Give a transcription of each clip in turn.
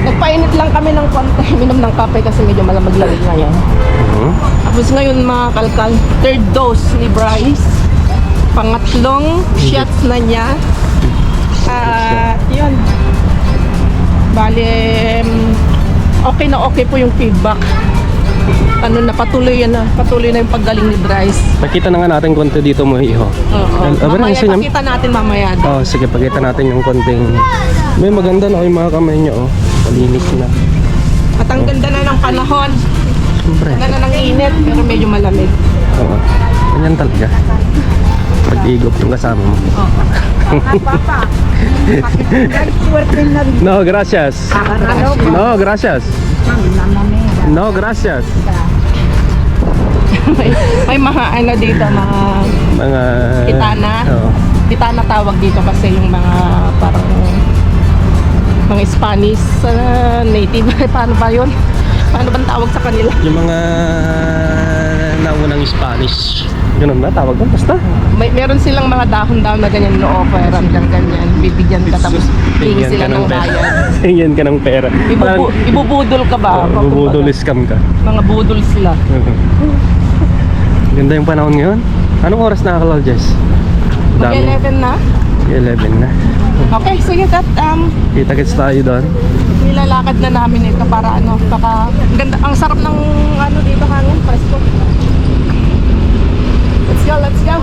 Nagpainit lang kami ng konti. Minom ng kape kasi medyo malamig ngayon. Tapos ngayon mga kalkal, third dose ni Bryce. Pangatlong shots na niya. Yun. Bale, okay na okay po yung feedback. Ano na, patuloy na yung paggaling ni Bryce. Pakita na nga natin konti dito mo, iho. Mamaya pakita natin mamaya. Oh, sige, pakita natin yung konting. May maganda na yung mga kamay niya, oh. Malinis na. At ang ganda na ng panahon. Siyempre. Ganda na ng init, pero medyo malamig. Oo. Ganyan talaga. Pag-igop yung kasama mo. No, gracias. No, gracias. No, gracias. may mga ano dito, Mga pitana. Oo. Pitana tawag dito kasi yung mga parang mga Spanish native. Paano ba yun? Paano bang tawag sa kanila? Yung mga naunang Spanish. Ganun ba? Tawag ba? Basta? Meron silang mga dahon-dahon na ganyan no-offer hanggang ganyan. Bibigyan ka tapos hingi sila ng bayad. Hingyan ka ng pera. Ibubudol ka ba? Ibubudol scam ka. Mga budol sila. Ganda yung panahon ngayon. Anong oras na kalal, Jess? Mag-11 na? 11 na. Okay, sige Kat. Kita-kits tayo doon. Nilalakad na namin ito para ano, baka ganda, ang sarap ng ano dito hangin, presko. Let's go, let's go.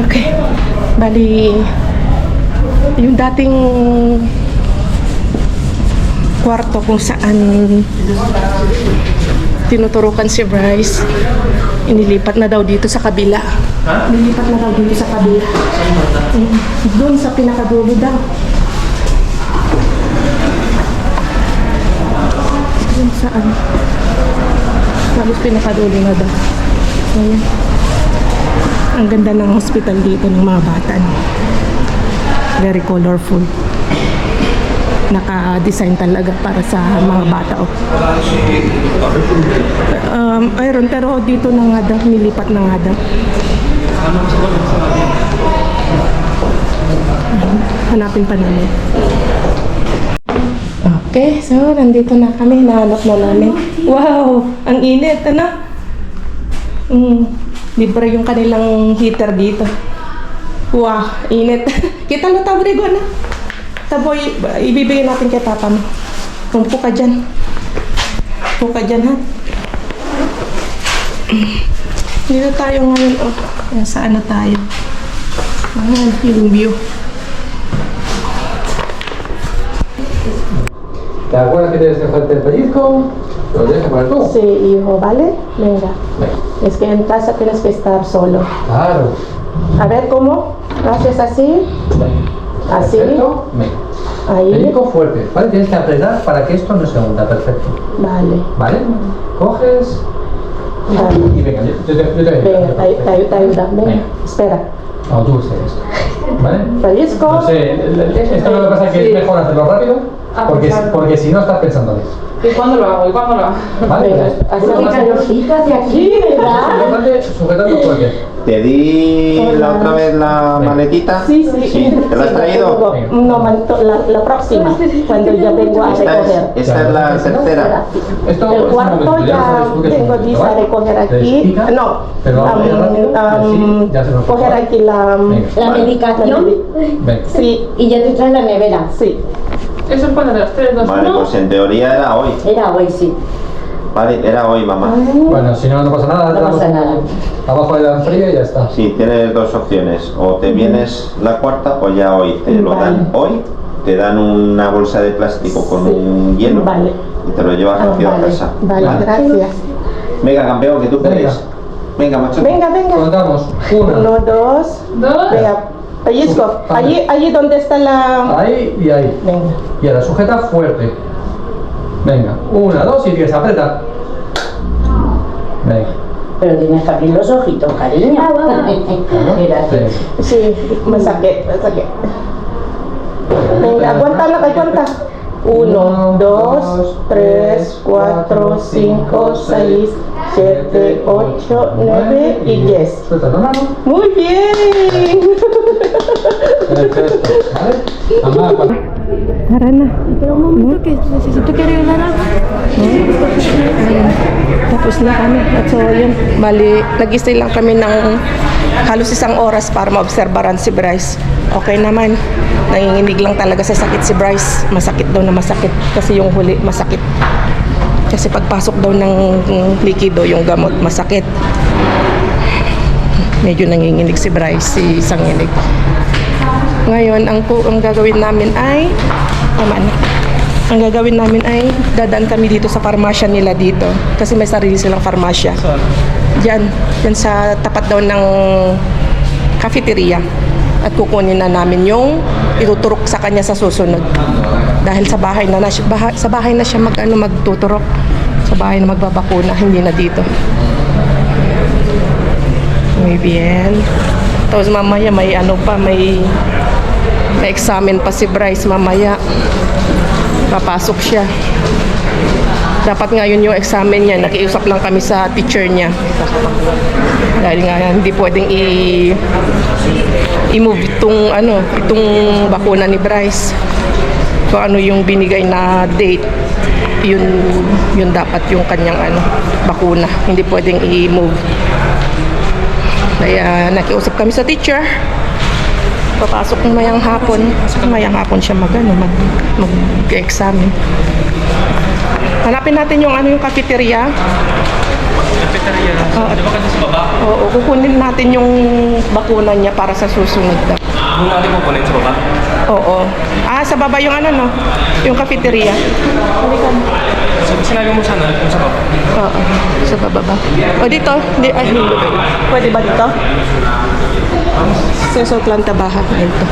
Okay, bali yung dating kwarto kung saan tinuturukan si Bryce, inilipat na daw dito sa kabila. Inilipat na daw dito sa kabila. Doon sa pinakadulo daw. Doon saan? Halos pinakadulo na daw. Ayan. Ang ganda ng hospital dito ng mga bata. Very colorful. Naka-design talaga para sa mga bata. Ayun, pero dito na nga daw, nilipat na nga daw. Hanapin pa namin. Okay, so nandito na kami. Nahanap na namin. Wow! Ang init, ano? Libre yung kanilang heater dito. Wow, init. Kita mo tabo Rigo na. Tabo, ibibigay natin kay papa mo. Umpo ka dyan. Umpo ka dyan, ha? Dito tayo ngayon, oh. Saan na tayo? Yung view. ¿Te acuerdas que tienes que hacerte el pellizco? ¿Lo tienes que poner tú? Sí, hijo, ¿vale? Venga. Es que en casa tienes que estar solo. Claro. A ver, ¿cómo? ¿Haces así? Así. Perfecto. Venga. Ahí. Pellizco fuerte, ¿vale? Tienes que apretar para que esto no se hunda. Perfecto. Vale. ¿Vale? Coges Vale. y venga, yo te Venga, te ayuda. Venga, espera. No, tú ustedes. ¿Vale? Pellizco. No sé, esto lo que pasa es que es mejor hacerlo rápido porque si no estás pensándole. ¿Y cuándo lo hago? ¿Y cuándo lo hago? ¿Vale? Venga, así que calorcitas de aquí, ¿verdad? Importante sujetando fuerte. Te di la otra vez la maletita. Sí, sí. ¿Te la has traído? No, la próxima, cuando ya vengo a recoger. Esta es la tercera. Esto El es un cuarto momento, ya sabes tú que es un tengo momento, lista ¿vale? de coger Te aquí. explica, No, pero vamos rápido, así ya se nos coger pasa. aquí la Venga. medicación. Venga. Sí, y ya te traes la nevera. Sí. Eso es cuando de las 3, 2, Vale, 1. pues en teoría era hoy. Era hoy, sí. Vale, era hoy, mamá. Bueno, si no, no pasa nada. No pasa nada. Abajo de la fría y ya está. Sí, tienes dos opciones. O te vienes la cuarta o ya hoy. Te lo dan hoy. Te dan una bolsa de plástico con un hielo. Vale. Y te lo llevas rápido a casa. Vale, gracias. Venga, campeón, que tú Venga. puedes. Venga, macho. Venga, venga. Contamos. 1, Uno, dos. 2. Venga, pellizco. Vale. Allí donde está la... ahí y ahí. Venga. Y ahora sujeta fuerte. Venga, 1, 2 y 10, aprieta. Venga. Pero tienes que abrir los ojitos, cariño. Gracias. Sí, masakit. Venga, aguanta lang, aguanta. 1, 2, 3, 4, 5, 6, 7, 8, 9 y 10. Suelta la mano. Muy bien. Perfecto. ¿Vale? Mamá, cuando... Tara na. Pero un momento que necesito que arreglar algo. Tapos na kami. At so, yun. Bali, nag-stay lang kami ng halos 1 oras para maobserbaran si Bryce. Okay naman. Nanginginig lang talaga sa sakit si Bryce. Masakit daw na masakit. Kasi yung huli, masakit. Kasi pagpasok daw ng likido, yung gamot, masakit. Medyo nanginginig si Bryce, si Sanginig. Ngayon, ang gagawin namin ay ang gagawin namin ay dadaan kami dito sa farmasya nila dito kasi may sarili silang farmasya. Diyan sa tapat daw ng cafeteria at kukunin na namin yung ituturok sa kanya sa susunod. Dahil sa bahay na siya magtuturok. Sa bahay na magbabakuna, hindi na dito. Muy bien. Tapos mamaya may may examen pa si Bryce mamaya. Papasok siya. Dapat ngayon yung examen niya. Nakiusap lang kami sa teacher niya. Dahil nga hindi pwedeng i-move itong bakuna ni Bryce. So ano yung binigay na date, yun dapat yung kanyang bakuna. Hindi pwedeng i-move. Kaya nakiusap kami sa teacher. Papasok mayang hapon siya mag-examine. Hanapin natin yung yung cafeteria. Cafeteria. Di ba kasi sa baba? Oo, kukunin natin yung bakuna niya para sa susunod na. Doon natin kukunin sa baba? Oo. Sa baba yung yung cafeteria. Sinabi mo sana kung sa baba? Oo, sa baba ba? O dito? Pwede ba dito? Sa planta baha. Dito.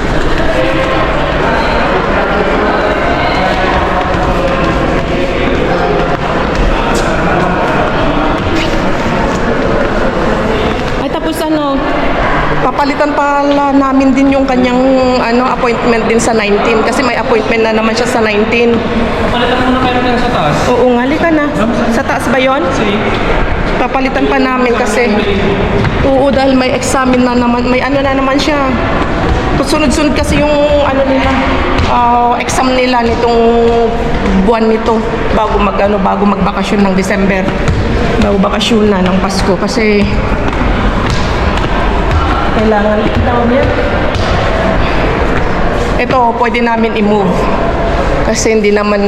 Ay tapos papalitan pala namin din yung kanyang appointment din sa 19 kasi may appointment na naman siya sa 19. Palitan mo na kayo dyan sa taas. Oo, halika na. Sa taas ba yun? Papalitan pa namin kasi dahil may examen na naman, may na naman siya. Sunod-sunod kasi yung nila, exam nila nitong buwan nito bago magbakasyon ng December. Bago bakasyon na ng Pasko kasi kailangan ito pwede namin i-move kasi hindi naman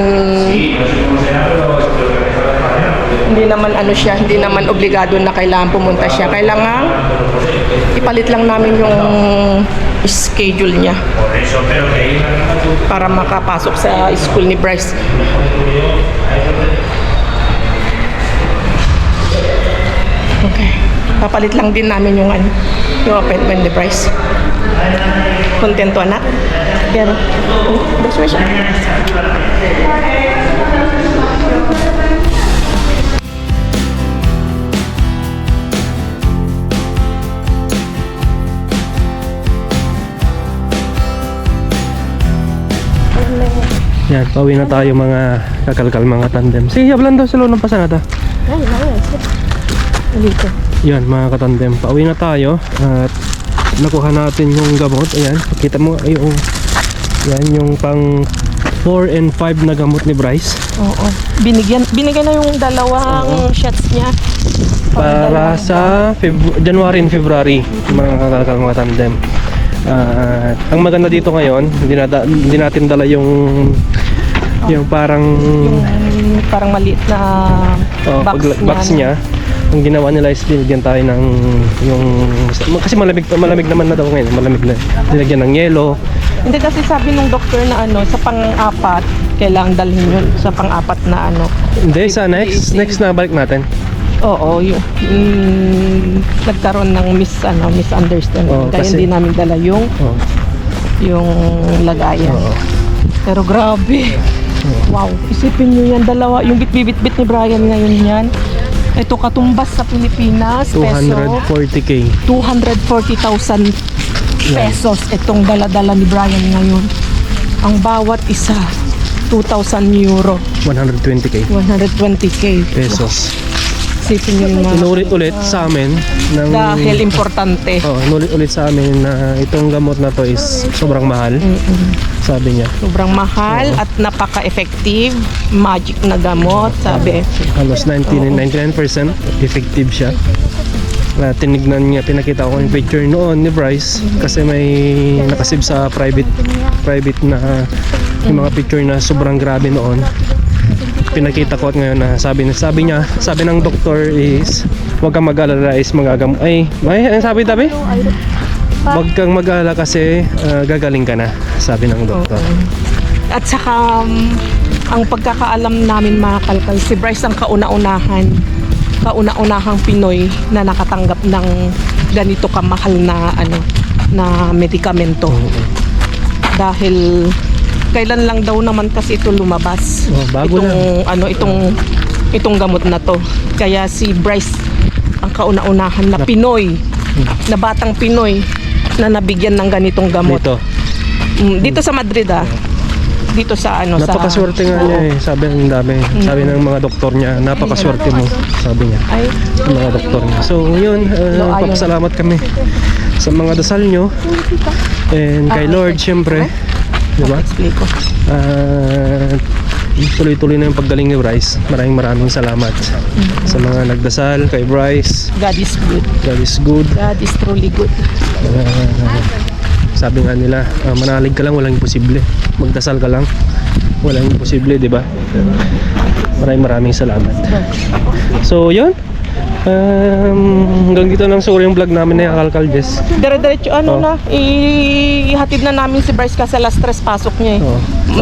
hindi naman obligado na kailangan pumunta siya. Kailangan ipalit lang namin yung schedule niya para makapasok sa school ni Bryce. Okay. Papalit lang din namin yung appointment ni Bryce. Kontento anak? Pero, best wish. Yan, pauwi na tayo mga kakalkal mga tandem. Sige, hablan daw sa loob ng pasanata. Dito. Yan mga katandem, pauwi na tayo at nakuha natin yung gamot. Ayan, kita mo yung pang 4 and 5 na gamot ni Bryce. Oo. Binigyan na yung dalawang shots niya. Para sa January and February, mga kakalkal mga tandem. Ang maganda dito ngayon, hindi natin dala yung parang maliit na box niya. Ang ginawa nila is dinigyan tayo ng kasi malamig naman na daw ngayon, malamig na. Dinigyan ng yelo. Hindi kasi sabi nung doktor na sa pang-apat kailangan dalhin yun sa pang-apat na Hindi, sa next na balik natin. Oo, nagkaroon ng misunderstanding. Kaya kasi hindi namin dala yung lagayan. Pero grabe. Wow, isipin nyo yan, dalawa, yung bit-bit ni Brian ngayon yan. Ito katumbas sa Pilipinas, peso. 240k. 240,000 pesos itong dala-dala ni Brian ngayon. Ang bawat isa, 2,000 euro. 120k 120k pesos. Sipin yung mga Inulit-ulit sa amin ng dahil importante. Oh, inulit-ulit sa amin na itong gamot na to is sobrang mahal. Sabi niya. Sobrang mahal at napaka-effective. Magic na gamot, sabi. Halos 99% effective siya. Tinignan niya, pinakita ko yung picture noon ni Bryce kasi may nakasave sa private na yung mga picture na sobrang grabe noon. Pinakita ko at ngayon na sabi ng doktor is huwag kang mag-alala is sabi huwag kang mag-alala kasi gagaling ka na, sabi ng doktor. At saka ang pagkakaalam namin mga kalkal, si Bryce ang kauna-unahang Pinoy na nakatanggap ng ganito kamahal na na medikamento. Dahil kailan lang daw naman kasi ito lumabas. Bago itong gamot na to. Kaya si Bryce ang kauna-unahan na Pinoy, na batang Pinoy na nabigyan ng ganitong gamot. Dito sa Madrid dito sa napakaswerte nga niya eh. Sabi ng mga doktor niya, napakaswerte mo, sabi niya. Ng mga doktor niya. So yun, papasalamat kami sa mga dasal nyo and kay Lord syempre, diba? Tuloy-tuloy na yung paggaling ni Bryce. Maraming salamat sa mga nagdasal kay Bryce. God is good. God is good. God is truly good. Sabi nga nila, manalig ka lang, walang imposible. Magdasal ka lang, walang imposible, di ba? Maraming salamat. So, yun. Hanggang dito lang siguro yung vlog namin na Kalkal Jess. Dire-diretso ihatid na namin si Bryce kasi alas 3 pasok niya eh.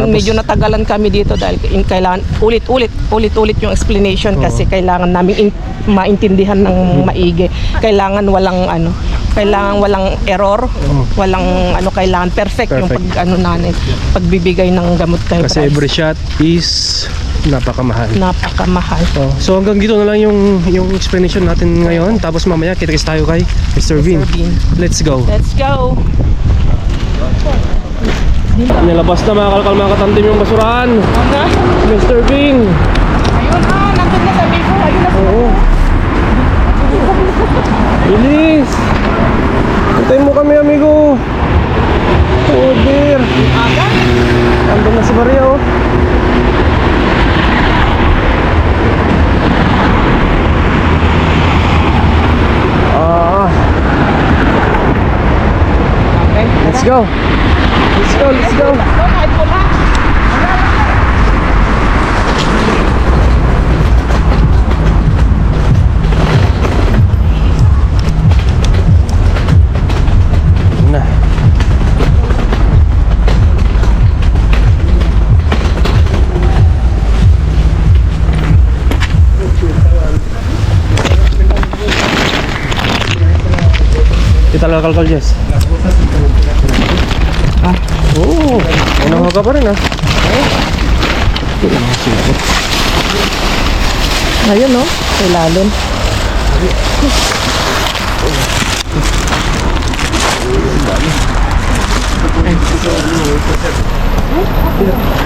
Medyo natagalan kami dito dahil kailangan ulit-ulit yung explanation kasi kailangan namin maintindihan ng maigi. Kailangan walang error, walang kailangan perfect yung pagbibigay ng gamot kay Kasi Bryce. every shot is napakamahal. So hanggang dito na lang yung explanation natin ngayon. Tapos mamaya kita-kits tayo kay Mr. Bean. Let's go. Nilabas na mga kalkal, mga katandim yung basurahan. Mr. Bean. Ayun nandun na sa Bigo. Ayun na. Oo. Bilis. Antayin mo kami, amigo. Oh dear. Andun na si Maria, oh. Let's go. Na. Kita lang kalkal, Jess. Oo, unang ka pa rin Ayun no, sa ilalim.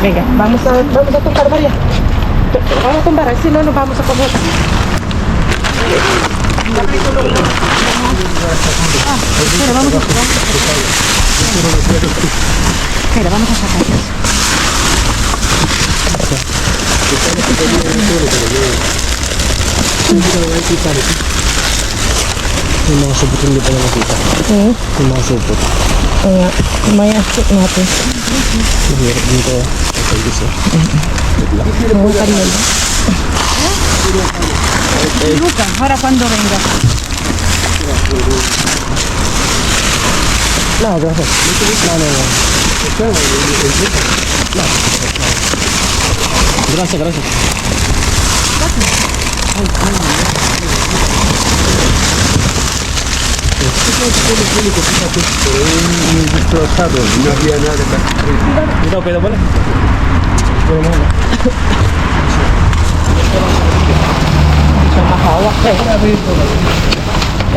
Venga, vamos a tumbar María. Vamos a tumbar, si no nos vamos a comer. Mira, vamos a sacar eso. Yung mga supot hindi pa na nakita. Yung mga supot. May asik natin. Mahirap dito. Okay, gusto. Bukan yun. Ahora cuando venga. No, gracias. No. Gracias. Dito, pwede pala. Pwede mo na.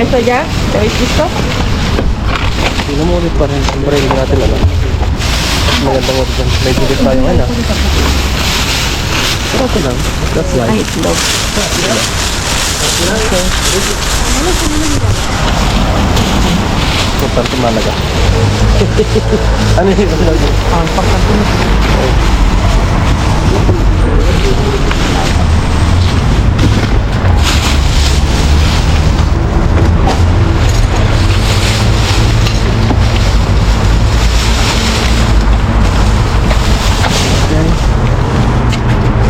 Eso ya, ¿te habéis visto? Tingnan mo ulit pa rin. Siyempre, hindi natin ano. Magandang ulit dyan. May ticket tayo ngayon ah. Pero okay lang. That's life. Ay, slow. Importante malaga. Ano yung malaga?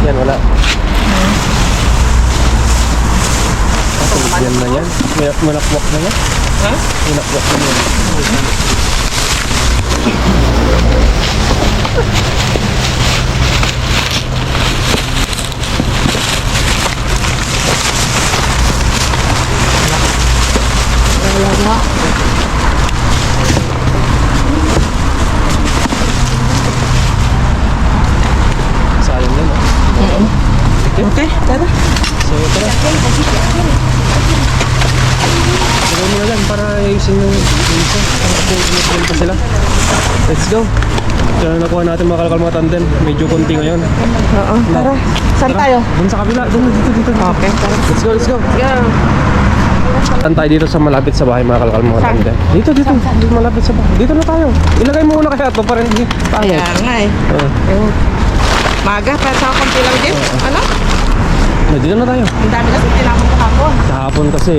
Yan, wala. Yan na yan. Malakwak na yan. Ha? Malakwak na yan. Sayang yan ah. Okay, tara. So, tara. Gawin mo na lang para ayusin yung isa. Para pa sila. Let's go. Kaya nakuha natin mga kalakal mga tandem. Medyo konti ngayon. Oo, tara. Saan tayo? Doon sa kabila. Doon, dito. Okay, tara. Let's go, let's go. Go. Saan tayo dito sa malapit sa bahay mga kalakal mga Saan? tandem? Dito. Malapit sa bahay. Dito na tayo. Ilagay mo muna kaya ito para hindi Kaya pangit. nga eh. Maga, pero sa konti lang din. Ano? Dito na tayo. Ang dami kasi tinapon ko hapon. Kahapon kasi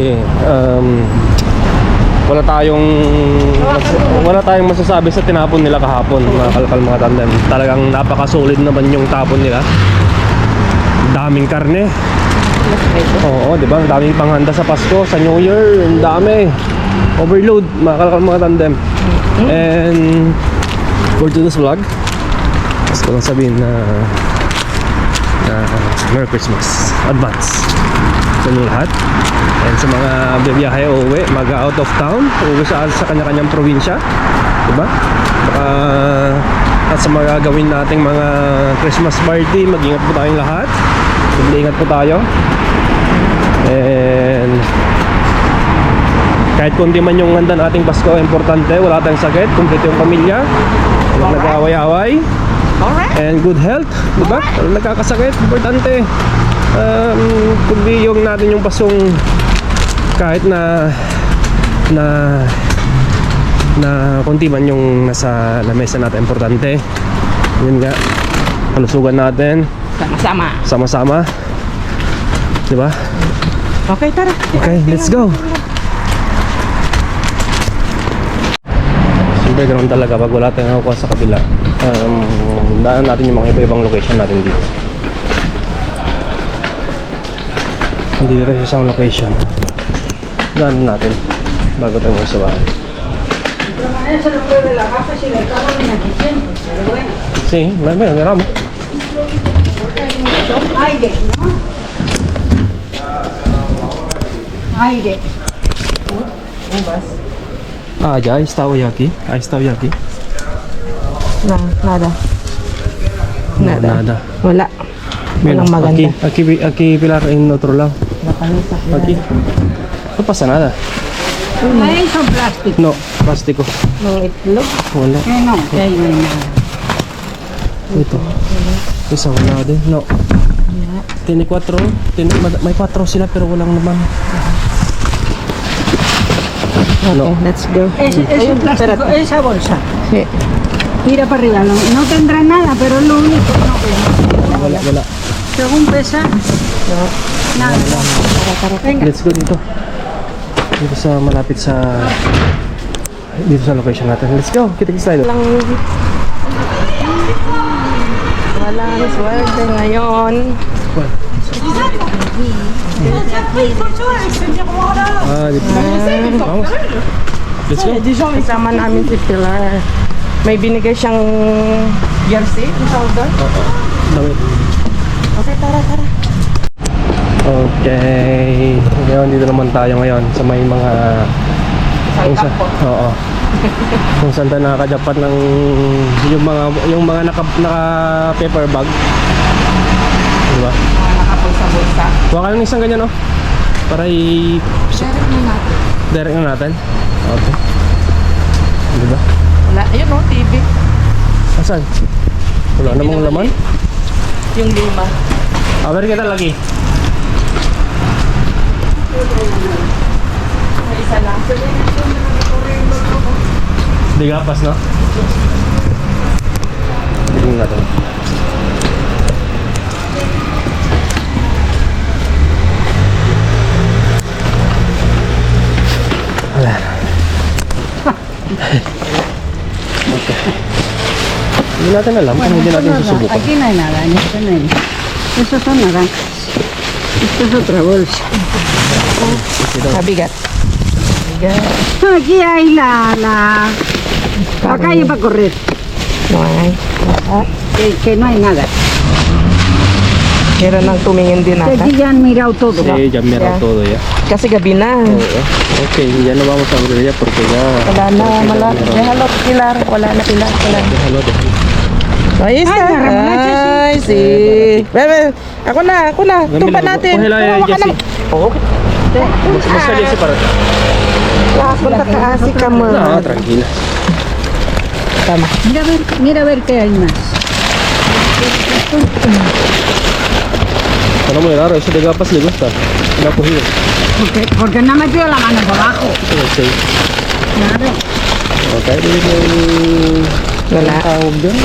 wala tayong masasabi sa tinapon nila kahapon mga kalakal mga tandem. Talagang napaka-solid naman yung tapon nila. Daming karne. Oo, di ba? Ang daming panghanda sa Pasko, sa New Year, ang dami. Overload mga kalakal mga tandem. And for today's vlog, gusto ko lang sabihin na Merry Christmas advance sa inyo lahat. And sa mga bibiyahe o uwi, mag-out of town, uwi sa kanya-kanyang probinsya, diba? At sa mga gawin nating mga Christmas party, mag-ingat po tayong lahat. Mag-ingat po tayo. And kahit kundi man yung handa nating Pasko, importante, wala tayong sakit, kumpleto yung pamilya, walang nag-away-away. Alright. And good health, di ba? Walang nagkakasakit, importante. Kundi yung natin yung pasong kahit na konti man yung nasa lamesa natin, importante. Yun nga, kalusugan natin Sama-sama. sama-sama, di ba? Okay, tara. Okay, let's go. Siyempre ganoon talaga pag wala tayong nakukuha sa kabila. Daanan natin yung mga iba-ibang location natin dito. Hindi rin sa isang location. Daanan natin bago tayo sa bahay. Sí, mira, mo. Aire, ¿no? Aire. Ah, ya estaba ya aquí. Ahí estaba ya aquí. No, nada. No, nada. Wala. Mira, Walang maganda. aquí Pilar en otro lado. Aquí. No pasa nada. Ahí son plásticos. No, plástico. Mga itlog. Wala. No, que ahí no hay nada. Ito. Isa wala din. No. Tiene 4. May 4 sila pero walang naman. Okay, No. let's go. Es un plástico, espérate. esa bolsa. Sí. Mira para arriba, no tendrá nada, pero es lo único que no pesa. Wala. Según pesa, nada. Venga. Let's go dito. Dito sa malapit sa dito sa location natin. Let's go. Kita-kits tayo. Walang swerte ngayon. Dito. Vamos. Let's go. Kasama namin si Pilar. May binigay siyang jersey. Ang tawag doon? Damit. Okay, tara. Okay. Ngayon, dito naman tayo ngayon sa may mga oo. Kung saan tayo nakakajapat ng yung mga naka paper bag. Diba? Nakapulsa-bulsa. Kuha ka ng isang ganyan, oh. Para direct na natin. Okay. Diba? Wala. Ayun o, TV. Asan? Wala namang laman? Yung luma. Ver kita lagi. Isa lang. Di gapas, no? Tignan natin. Wala. Okay. Hindi natin alam kung hindi natin susubukan. Aquí no hay nada, en esto no hay. Estos son naranjas. Esto es otra bolsa. Mabigat. Aquí hay la calle para correr. No ay. Que no hay nada. Meron nang tumingin din Que ata. aquí ya han mirado todo. Sí, ya mira Ya. todo ya. Kasi gabi na. Ok, ya no vamos a abrir ya porque ya... Wala na, mala. Déjalo, Pilar. Wala na, Pilar. Wala na. Déjalo, déjalo. Ahí está. Ay, sí. Ven. Ako na. Tumpa natin. Cógela, Tumawa ka Jessie. na. Oh. Basta Jessie para acá. Punta ka asi ka mo. No, tranquila. Tama. Mira a ver qué hay más. Está muy raro, eso de gapas le gusta. Me ha cogido. Porque no ha metido la mano por abajo. Sí. Claro. Ok, yung... Wala. Tawag doon?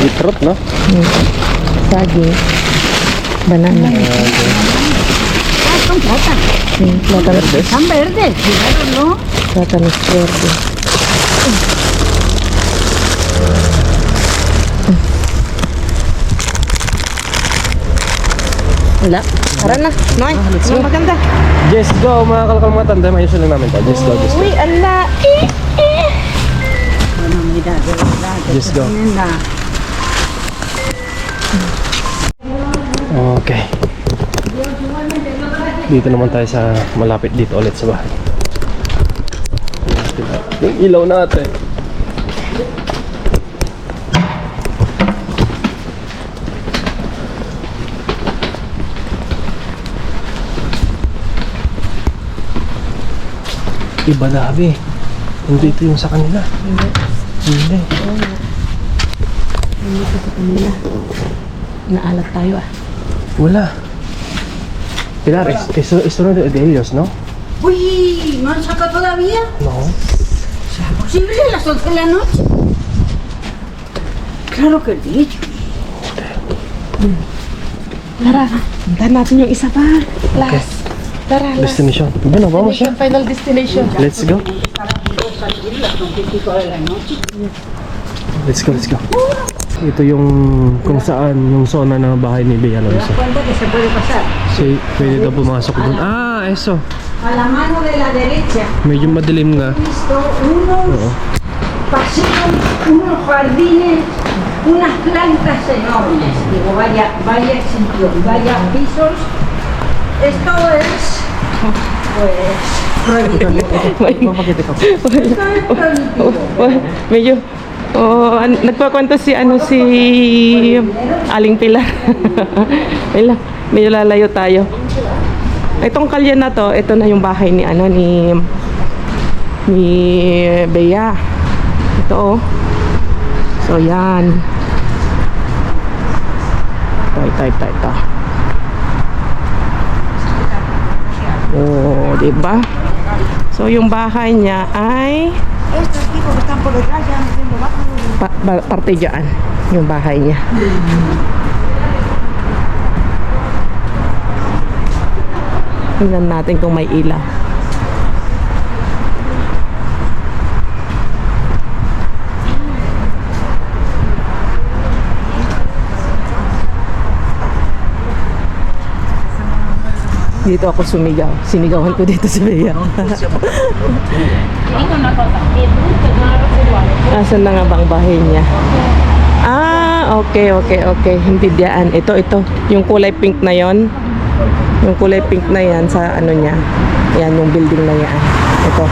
Itrot, no? Saging. Banana. Ah, son plátanos. Sí, plátano. Están verdes, claro, ¿no? Plátano verde. Wala. Tara na. Noy. Ano maganda? Just go, mga kalkalmang tanda. Ayusin lang namin ta. Just go, just go. Uy, ala. Bueno, mira, de verdad. Que Just go. tienen la... Okay. Dito naman tayo sa malapit dito ulit sa bahay. Yung ilaw natin. Iba labi. Hindi ito yung sa kanila. Hindi. Naalat tayo ah. Wala. Pilar, esto no es de ellos, ¿no? Uy, ¿no han sacado todavía? No. ¿Será posible a las 11 de la noche? Claro que sí. Tara, puntahan natin yung isa pa. Last. Tara, last. Destination. Bueno, vamos ya. Final destination. Let's go. Let's go, let's go. Ito yung kung saan yung zona ng bahay ni Bea Alonso. Cuenta que se puede pasar. So, pwede daw pumasok doon. Ah, eso. A la mano de la derecha Medyo madilim nga. he visto unos pasillos, unos jardines, unas plantas enormes. Digo, vaya sitio, vaya pisos. Esto es, pues, prohibitivo. Esto es prohibitivo. Medyo nagpakwento si Aling Pilar. Ayun lang, medyo lalayo tayo. Itong kalye na to, ito na yung bahay ni ni Bea. Ito oh. So yan. Ito. Oh, diba? So yung bahay niya ay Estos tipos que están por detrás ya metiendo bajo. parte dyan, yung bahay niya. Tingnan natin kung may ilaw. Dito ako sumigaw. Sinigawan ko dito si Bea. Asan na nga bang bahay niya? Ah, okay. Hindi diyan. Ito. Yung kulay pink na yon. Yung kulay pink na yan sa ano niya. Yan, yung building na yan. Ito.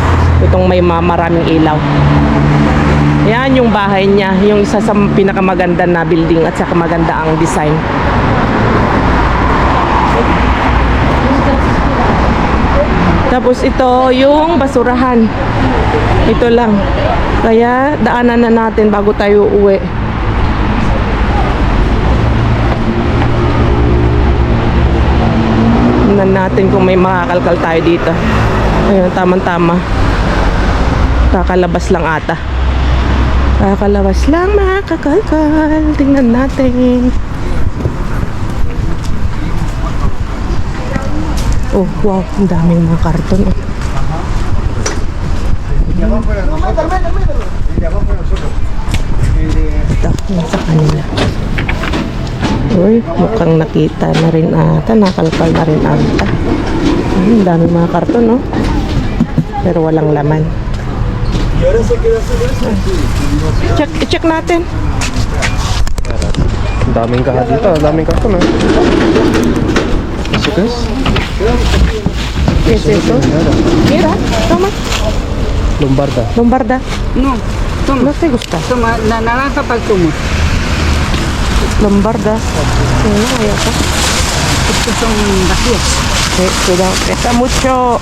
Itong may maraming ilaw. Yan yung bahay niya. Yung isa sa pinakamaganda na building at saka maganda ang design. Tapos ito yung basurahan. Ito lang. Kaya daanan na natin bago tayo uwi. Tingnan natin kung may makakalkal tayo dito. Ayun, tamang-tama. Kakalabas lang ata. Kakalabas lang makakalkal. Tingnan natin. Oh, wow. Ang daming mga karton. Oh. Ito, nasa kanila. Uy, mukhang nakita na rin ata. Nakalkal na rin ata. Ang daming mga karton, no? Pero walang laman. Check natin. Ang daming kaha dito. Ang daming karton ha. Sikas? ¿Qué es eso? Mira, toma. Lombarda. Lombarda. No, toma, No te gusta. toma, la naranja para el zumo. Lombarda. No, hay acá. Estos son vacías. Cuidado. Está mucho.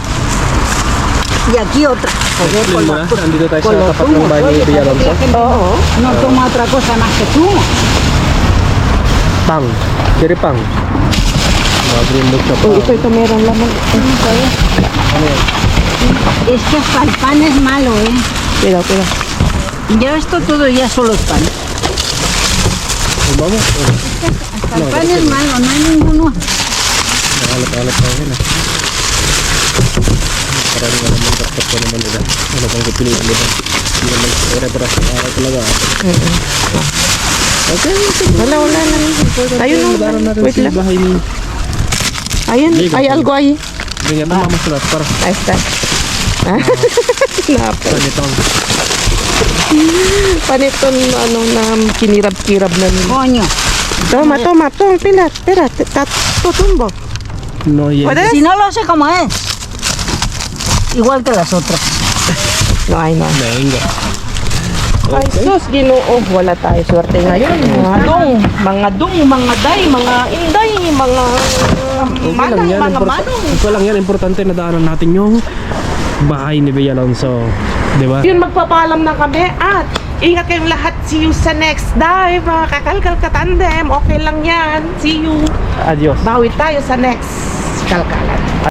Y aquí otra. Joder, con los- Andito tayo con sa los tapat ng zumos. bahay ni Oye, Villa ¿para qué Alonso. crees que Oo. no toma otra cosa más que zumo? Pang. Cherry pang. Mga green book na pang. Uy, ito meron laman. Ano yan? Es que hasta el pan es malo, ¿eh? Cuidado, cuidado. Ya esto todo ya solo es pan. Vamos. Hasta el pan es malo, no hay ninguno. Nakalat-alat pa yun ah. Parang nga naman kapag ko naman nila. Ano pang pipiliin nila. Hindi naman ere-peras ng araw talaga. Okay. Wala lang. Ayun Ayun lang. natin Wait sa lang. bahay ni... Ayun, hay algo ahí. Bigyan mo mamasulat para Ahí está. Napa. panitong. Paniton, ano, na kinirab-kirab na nila. Coño. Toma, toma, toma, espera, tumbo. No, yes. ¿Puedes? Si no lo sé cómo es. Igual que las otras. No, ay, no. Venga. Ay, sus, ginoo. Wala tayo swerte ngayon. Mga dong, mga day, mga inday, mga Okay lang yan. mga manong. Okay lang yan. Importante na daanan natin yung bahay ni Villa Alonso. Di ba? Yun, magpapaalam na kami at ingat kayong lahat. See you sa next dive. Mga kakalkal katandem. Okay lang yan. See you. Adios. Bawi tayo sa next kalkalan.